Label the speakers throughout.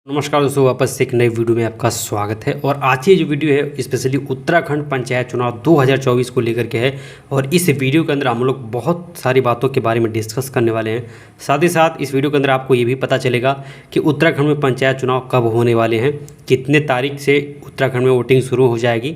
Speaker 1: नमस्कार दोस्तों, वापस से एक नई वीडियो में आपका स्वागत है। और आज की जो वीडियो है स्पेशली उत्तराखंड पंचायत चुनाव 2024 को लेकर के है। और इस वीडियो के अंदर हम लोग बहुत सारी बातों के बारे में डिस्कस करने वाले हैं। साथ ही साथ इस वीडियो के अंदर आपको ये भी पता चलेगा कि उत्तराखंड में पंचायत चुनाव कब होने वाले हैं, कितने तारीख से उत्तराखंड में वोटिंग शुरू हो जाएगी।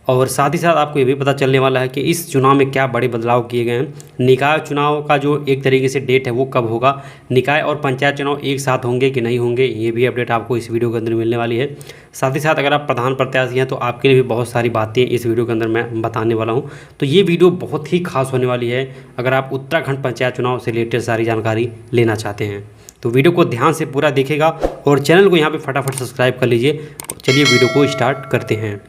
Speaker 1: और साथ ही साथ आपको ये भी पता चलने वाला है कि इस चुनाव में क्या बड़े बदलाव किए गए हैं। निकाय चुनाव का जो एक तरीके से डेट है वो कब होगा, निकाय और पंचायत चुनाव एक साथ होंगे कि नहीं होंगे, ये भी अपडेट आपको इस वीडियो के अंदर मिलने वाली है। साथ ही साथ अगर आप प्रधान प्रत्याशी हैं तो आपके लिए भी बहुत सारी बातें इस वीडियो के अंदर मैं बताने वाला हूँ। तो ये वीडियो बहुत ही खास होने वाली है अगर आप उत्तराखंड पंचायत चुनाव से रिलेटेड सारी जानकारी लेना चाहते हैं। तो वीडियो को ध्यान से पूरा देखेगा और चैनल को यहाँ पर फटाफट सब्सक्राइब कर लीजिए। चलिए वीडियो को स्टार्ट करते हैं।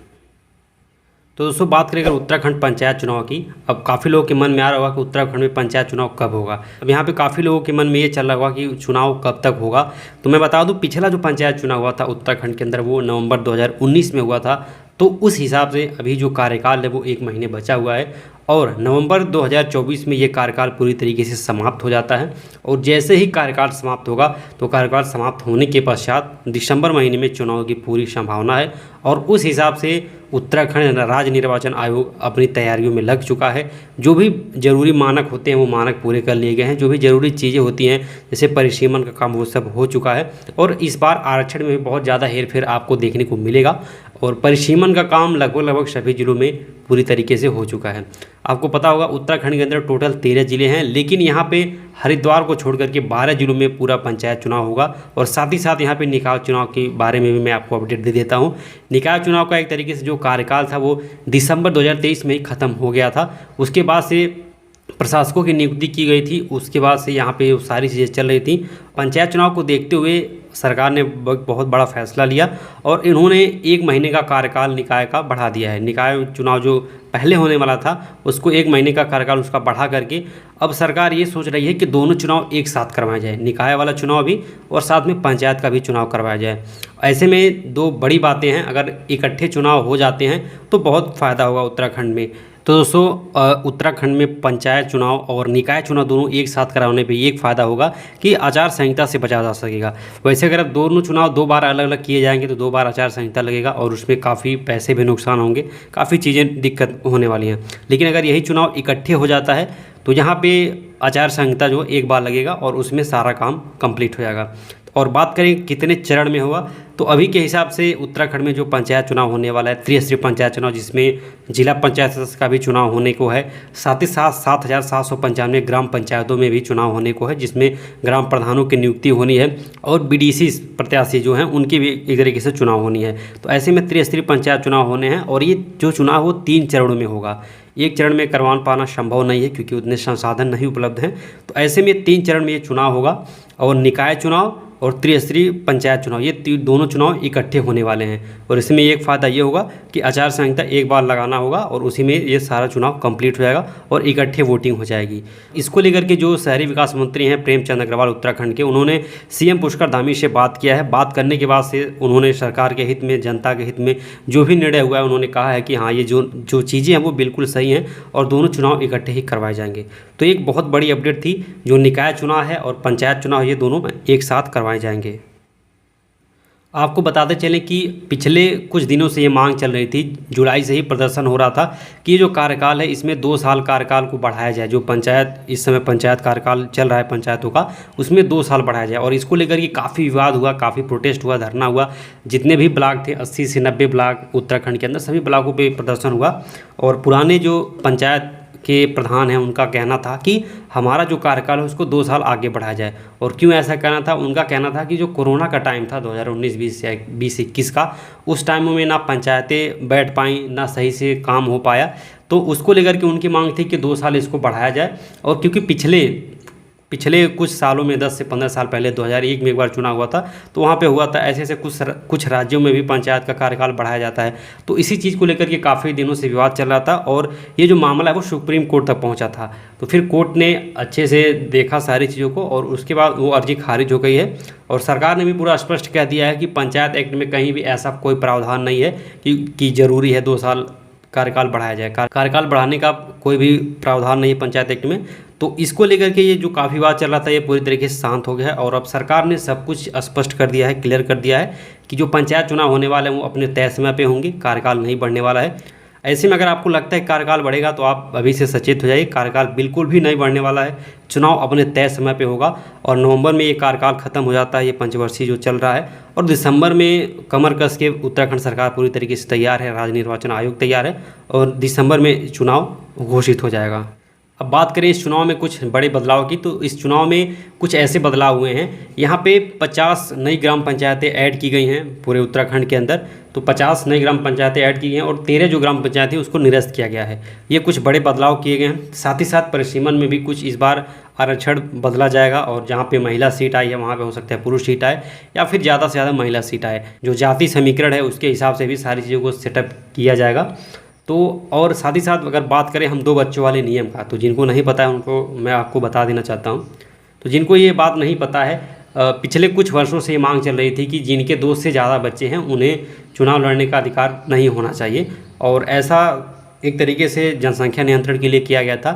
Speaker 1: तो दोस्तों, बात करें अगर उत्तराखंड पंचायत चुनाव की, अब काफ़ी लोगों के मन में आ रहा होगा कि उत्तराखंड में पंचायत चुनाव कब होगा। अब यहाँ पे काफ़ी लोगों के मन में ये चल रहा होगा कि चुनाव कब तक होगा। तो मैं बता दूं, पिछला जो पंचायत चुनाव हुआ था उत्तराखंड के अंदर वो नवंबर 2019 में हुआ था। तो उस हिसाब से अभी जो कार्यकाल है वो 1 महीने बचा हुआ है और नवंबर 2024 में ये कार्यकाल पूरी तरीके से समाप्त हो जाता है। और जैसे ही कार्यकाल समाप्त होगा तो कार्यकाल समाप्त होने के पश्चात दिसंबर महीने में चुनाव की पूरी संभावना है। और उस हिसाब से उत्तराखंड राज्य निर्वाचन आयोग अपनी तैयारियों में लग चुका है। जो भी जरूरी मानक होते हैं वो मानक पूरे कर लिए गए हैं। जो भी जरूरी चीज़ें होती हैं जैसे परिसीमन का काम वो सब हो चुका है। और इस बार आरक्षण में भी बहुत ज़्यादा हेरफेर आपको देखने को मिलेगा और परिसीमन का काम लगभग सभी जिलों में पूरी तरीके से हो चुका है। आपको पता होगा उत्तराखंड के अंदर टोटल 13 जिले हैं, लेकिन यहाँ पे हरिद्वार को छोड़ करके 12 जिलों में पूरा पंचायत चुनाव होगा। और साथ ही साथ यहाँ पे निकाय चुनाव के बारे में भी मैं आपको अपडेट दे देता हूँ। निकाय चुनाव का एक तरीके से जो कार्यकाल था वो दिसंबर 2023 में ही ख़त्म हो गया था। उसके बाद से प्रशासकों की नियुक्ति की गई थी, उसके बाद से यहाँ पे सारी चीज़ें चल रही थी। पंचायत चुनाव को देखते हुए सरकार ने बहुत बड़ा फैसला लिया और इन्होंने 1 महीने का कार्यकाल निकाय का बढ़ा दिया है। निकाय चुनाव जो पहले होने वाला था उसको 1 महीने का कार्यकाल उसका बढ़ा करके अब सरकार ये सोच रही है कि दोनों चुनाव एक साथ करवाया जाए, निकाय वाला चुनाव भी और साथ में पंचायत का भी चुनाव करवाया जाए। ऐसे में दो बड़ी बातें हैं, अगर इकट्ठे चुनाव हो जाते हैं तो बहुत फ़ायदा होगा उत्तराखंड में। तो दोस्तों, उत्तराखंड में पंचायत चुनाव और निकाय चुनाव दोनों एक साथ कराने पे एक फ़ायदा होगा कि आचार संहिता से बचा जा सकेगा। वैसे अगर अब दोनों चुनाव 2 बार अलग अलग किए जाएंगे तो 2 बार आचार संहिता लगेगा और उसमें काफ़ी पैसे भी नुकसान होंगे, काफ़ी चीज़ें दिक्कत होने वाली हैं। लेकिन अगर यही चुनाव इकट्ठे हो जाता है तो यहाँ पे आचार संहिता जो 1 बार लगेगा और उसमें सारा काम कंप्लीट हो जाएगा। और बात करें कितने चरण में होगा, तो अभी के हिसाब से उत्तराखंड में जो पंचायत चुनाव होने वाला है, त्रिस्तरीय पंचायत चुनाव जिसमें जिला पंचायत सदस्य का भी चुनाव होने को है, साथ ही साथ 7,795 ग्राम पंचायतों में भी चुनाव होने को है जिसमें ग्राम प्रधानों की नियुक्ति होनी है और बीडीसी प्रत्याशी जो हैं उनकी भी एक तरीके से चुनाव होनी है। तो ऐसे में त्रिस्तरीय पंचायत चुनाव होने हैं और ये जो चुनाव वो 3 चरणों में होगा। एक चरण में करवा पाना संभव नहीं है क्योंकि उतने संसाधन नहीं उपलब्ध हैं। तो ऐसे में 3 चरण में ये चुनाव होगा और निकाय चुनाव और त्रिस्तरीय पंचायत चुनाव ये दोनों चुनाव इकट्ठे होने वाले हैं। और इसमें एक फ़ायदा ये होगा कि आचार संहिता 1 बार लगाना होगा और उसी में ये सारा चुनाव कंप्लीट हो जाएगा और इकट्ठे वोटिंग हो जाएगी। इसको लेकर के जो शहरी विकास मंत्री हैं प्रेमचंद अग्रवाल उत्तराखंड के, उन्होंने सीएम पुष्कर धामी से बात किया है। बात करने के बाद से उन्होंने सरकार के हित में, जनता के हित में जो भी निर्णय हुआ है उन्होंने कहा है कि हाँ, ये जो चीज़ें हैं वो बिल्कुल सही हैं और दोनों चुनाव इकट्ठे ही करवाए जाएंगे। तो एक बहुत बड़ी अपडेट थी, जो निकाय चुनाव है और पंचायत चुनाव ये दोनों एक साथ करवाए जाएंगे। आपको बताते चलें कि पिछले कुछ दिनों से ये मांग चल रही थी, जुलाई से ही प्रदर्शन हो रहा था कि ये जो कार्यकाल है इसमें 2 साल कार्यकाल को बढ़ाया जाए। जो पंचायत इस समय पंचायत कार्यकाल चल रहा है पंचायतों का, उसमें 2 साल बढ़ाया जाए। और इसको लेकर के काफ़ी विवाद हुआ, काफ़ी प्रोटेस्ट हुआ, धरना हुआ। जितने भी ब्लॉक थे 80 से 90 ब्लॉक उत्तराखंड के अंदर, सभी ब्लॉकों पर प्रदर्शन हुआ। और पुराने जो पंचायत के प्रधान हैं उनका कहना था कि हमारा जो कार्यकाल है उसको 2 साल आगे बढ़ाया जाए। और क्यों ऐसा कहना था, उनका कहना था कि जो कोरोना का टाइम था 2019-20 या 2021 का, उस टाइम में ना पंचायतें बैठ पाई, ना सही से काम हो पाया। तो उसको लेकर के उनकी मांग थी कि 2 साल इसको बढ़ाया जाए। और क्योंकि पिछले कुछ सालों में 10 से 15 साल पहले 2001 में एक बार चुनाव हुआ था तो वहाँ पे हुआ था, ऐसे कुछ राज्यों में भी पंचायत का कार्यकाल बढ़ाया जाता है। तो इसी चीज़ को लेकर के काफ़ी दिनों से विवाद चल रहा था और ये जो मामला है वो सुप्रीम कोर्ट तक पहुँचा था। तो फिर कोर्ट ने अच्छे से देखा सारी चीज़ों को और उसके बाद वो अर्जी खारिज हो गई है। और सरकार ने भी पूरा स्पष्ट कह दिया है कि पंचायत एक्ट में कहीं भी ऐसा कोई प्रावधान नहीं है कि ज़रूरी है 2 साल कार्यकाल बढ़ाया जाए। कार्यकाल बढ़ाने का कोई भी प्रावधान नहीं है पंचायत एक्ट में। तो इसको लेकर के ये जो काफ़ी बात चल रहा था ये पूरी तरीके से शांत हो गया है और अब सरकार ने सब कुछ स्पष्ट कर दिया है, क्लियर कर दिया है कि जो पंचायत चुनाव होने वाले हैं वो अपने तय समय पे होंगे, कार्यकाल नहीं बढ़ने वाला है। ऐसे में अगर आपको लगता है कार्यकाल बढ़ेगा तो आप अभी से सचेत हो जाइए, कार्यकाल बिल्कुल भी नहीं बढ़ने वाला है। चुनाव अपने तय समय पे होगा और नवंबर में ये कार्यकाल खत्म हो जाता है, ये पंचवर्षीय जो चल रहा है, और दिसंबर में कमर कस के उत्तराखंड सरकार पूरी तरीके से तैयार है, राज्य निर्वाचन आयोग तैयार है और दिसंबर में चुनाव घोषित हो जाएगा। अब बात करें इस चुनाव में कुछ बड़े बदलाव की, तो इस चुनाव में कुछ ऐसे बदलाव हुए हैं। यहाँ पे 50 नई ग्राम पंचायतें ऐड की गई हैं पूरे उत्तराखंड के अंदर। तो 50 नई ग्राम पंचायतें ऐड की गई हैं और 13 जो ग्राम पंचायत है उसको निरस्त किया गया है। ये कुछ बड़े बदलाव किए गए हैं। साथ ही साथ परिसीमन में भी कुछ इस बार आरक्षण बदला जाएगा और जहाँ पे महिला सीट आई है वहाँ पे हो सकता है पुरुष सीट आए या फिर ज़्यादा से ज़्यादा महिला सीट आए। जो जाति समीकरण है उसके हिसाब से भी सारी चीज़ों को सेटअप किया जाएगा। तो और साथ ही साथ अगर बात करें हम 2 बच्चों वाले नियम का, तो जिनको नहीं पता है उनको मैं आपको बता देना चाहता हूँ। तो जिनको ये बात नहीं पता है, पिछले कुछ वर्षों से ये मांग चल रही थी कि जिनके 2 से ज़्यादा बच्चे हैं उन्हें चुनाव लड़ने का अधिकार नहीं होना चाहिए, और ऐसा एक तरीके से जनसंख्या नियंत्रण के लिए किया गया था।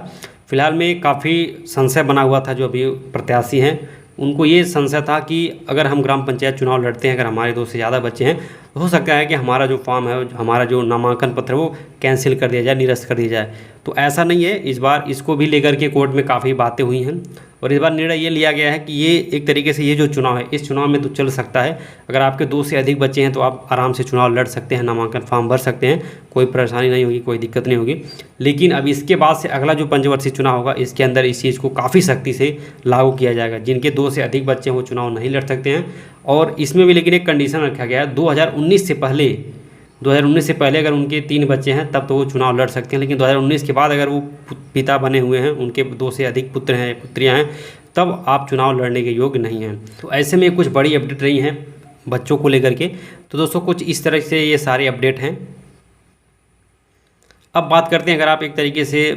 Speaker 1: फिलहाल में काफ़ी संशय बना हुआ था, जो अभी प्रत्याशी हैं उनको ये संशय था कि अगर हम ग्राम पंचायत चुनाव लड़ते हैं, अगर हमारे 2 से ज़्यादा बच्चे हैं, तो हो सकता है कि हमारा जो फॉर्म है, हमारा जो नामांकन पत्र है वो कैंसिल कर दिया जाए, निरस्त कर दिया जाए। तो ऐसा नहीं है। इस बार इसको भी लेकर के कोर्ट में काफ़ी बातें हुई हैं और इस बार निर्णय ये लिया गया है कि ये एक तरीके से ये जो चुनाव है इस चुनाव में तो चल सकता है। अगर आपके 2 से अधिक बच्चे हैं तो आप आराम से चुनाव लड़ सकते हैं, नामांकन फॉर्म भर सकते हैं, कोई परेशानी नहीं होगी, कोई दिक्कत नहीं होगी। लेकिन अब इसके बाद से अगला जो पंचवर्षीय चुनाव होगा इसके अंदर इस चीज़ को काफ़ी सख्ती से लागू किया जाएगा। जिनके 2 से अधिक बच्चे हैं वो चुनाव नहीं लड़ सकते हैं। और इसमें भी लेकिन एक कंडीशन रखा गया है, 2019 से पहले अगर उनके 3 बच्चे हैं तब तो वो चुनाव लड़ सकते हैं, लेकिन 2019 के बाद अगर वो पिता बने हुए हैं, उनके 2 से अधिक पुत्र हैं, पुत्रियां हैं, तब आप चुनाव लड़ने के योग्य नहीं हैं। तो ऐसे में कुछ बड़ी अपडेट रही हैं बच्चों को लेकर के। तो दोस्तों कुछ इस तरह से ये सारे अपडेट हैं। अब बात करते हैं, अगर आप एक तरीके से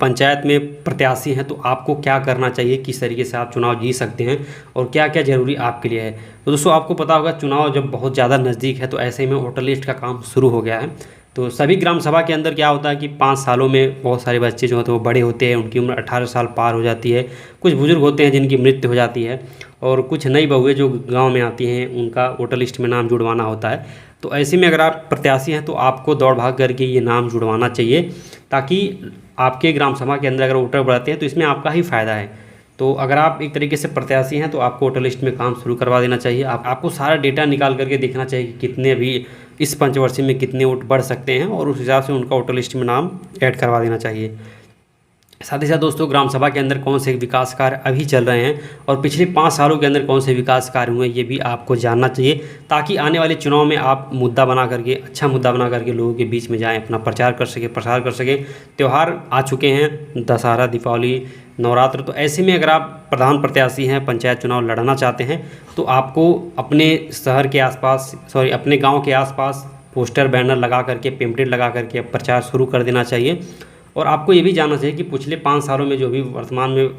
Speaker 1: पंचायत में प्रत्याशी हैं तो आपको क्या करना चाहिए, किस तरीके से आप चुनाव जीत सकते हैं और क्या क्या ज़रूरी आपके लिए है। तो दोस्तों आपको पता होगा चुनाव जब बहुत ज़्यादा नज़दीक है तो ऐसे में वोटर लिस्ट का काम शुरू हो गया है। तो सभी ग्राम सभा के अंदर क्या होता है कि 5 सालों में बहुत सारे बच्चे जो होते हैं वो बड़े होते हैं, उनकी उम्र 18 साल पार हो जाती है। कुछ बुजुर्ग होते हैं जिनकी मृत्यु हो जाती है और कुछ नई बहुएँ जो गाँव में आती हैं उनका वोटर लिस्ट में नाम जुड़वाना होता है। तो ऐसे में अगर आप प्रत्याशी हैं तो आपको दौड़ भाग करके ये नाम जुड़वाना चाहिए, ताकि आपके ग्राम सभा के अंदर अगर वोटर बढ़ाते हैं तो इसमें आपका ही फ़ायदा है। तो अगर आप एक तरीके से प्रत्याशी हैं तो आपको वोटर लिस्ट में काम शुरू करवा देना चाहिए। आपको सारा डेटा निकाल करके देखना चाहिए कि कितने भी इस पंचवर्षीय में कितने वोट बढ़ सकते हैं और उस हिसाब से उनका वोटर लिस्ट में नाम ऐड करवा देना चाहिए। साथ ही साथ दोस्तों ग्राम सभा के अंदर कौन से विकास कार्य अभी चल रहे हैं और पिछले 5 सालों के अंदर कौन से विकास कार्य हुए हैं ये भी आपको जानना चाहिए, ताकि आने वाले चुनाव में आप मुद्दा बना करके, अच्छा मुद्दा बना करके लोगों के बीच में जाएं, अपना प्रचार कर सकें, प्रसार कर सकें। त्यौहार आ चुके हैं, दशहरा, दीपावली, नवरात्र। तो ऐसे में अगर आप प्रधान प्रत्याशी हैं, पंचायत चुनाव लड़ना चाहते हैं, तो आपको अपने शहर के आसपास, अपने गाँव के आसपास पोस्टर बैनर लगा करके, पेम्पलेट लगा करके प्रचार शुरू कर देना चाहिए। और आपको ये भी जानना चाहिए कि पिछले 5 सालों में जो भी वर्तमान में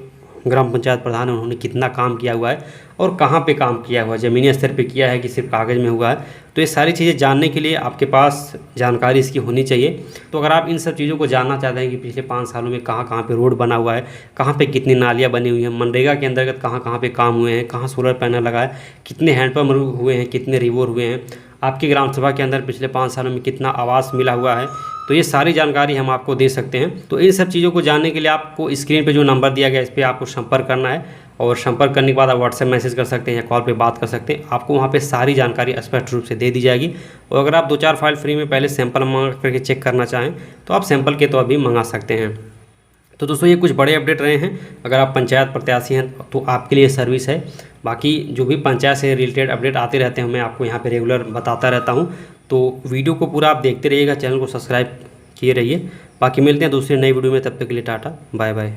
Speaker 1: ग्राम पंचायत प्रधान है उन्होंने कितना काम किया हुआ है और कहाँ पे काम किया हुआ है, ज़मीनी स्तर पे किया है कि सिर्फ कागज़ में हुआ है। तो ये सारी चीज़ें जानने के लिए आपके पास जानकारी इसकी होनी चाहिए। तो अगर आप इन सब चीज़ों को जानना चाहते हैं कि पिछले 5 सालों में कहाँ कहाँ पे रोड बना हुआ है, कहाँ पे कितनी नालियाँ बनी हुई हैं, मनरेगा के अंतर्गत कहाँ कहाँ पे काम हुए हैं, कहाँ सोलर पैनल लगा है, कितने हैंडपम्प हुए हैं, कितने रिवोर हुए हैं, आपकी ग्राम सभा के अंदर पिछले 5 सालों में कितना आवास मिला हुआ है, तो ये सारी जानकारी हम आपको दे सकते हैं। तो इन सब चीज़ों को जानने के लिए आपको स्क्रीन पे जो नंबर दिया गया है इस पर आपको संपर्क करना है और संपर्क करने के बाद आप व्हाट्सएप मैसेज कर सकते हैं या कॉल पे बात कर सकते हैं। आपको वहाँ पे सारी जानकारी स्पष्ट रूप से दे दी जाएगी। और अगर आप 2-4 फाइल फ्री में पहले सैंपल मंगा करके चेक करना चाहें तो आप सैंपल के तौर भी मंगा सकते हैं। तो दोस्तों ये कुछ बड़े अपडेट रहे हैं। अगर आप पंचायत प्रत्याशी हैं तो आपके लिए सर्विस है। बाकी जो भी पंचायत से रिलेटेड अपडेट आते रहते हैं मैं आपको यहाँ पे रेगुलर बताता रहता हूँ। तो वीडियो को पूरा आप देखते रहिएगा, चैनल को सब्सक्राइब किए रहिए। बाकी मिलते हैं दूसरी नई वीडियो में, तब तक के लिए टाटा बाय बाय।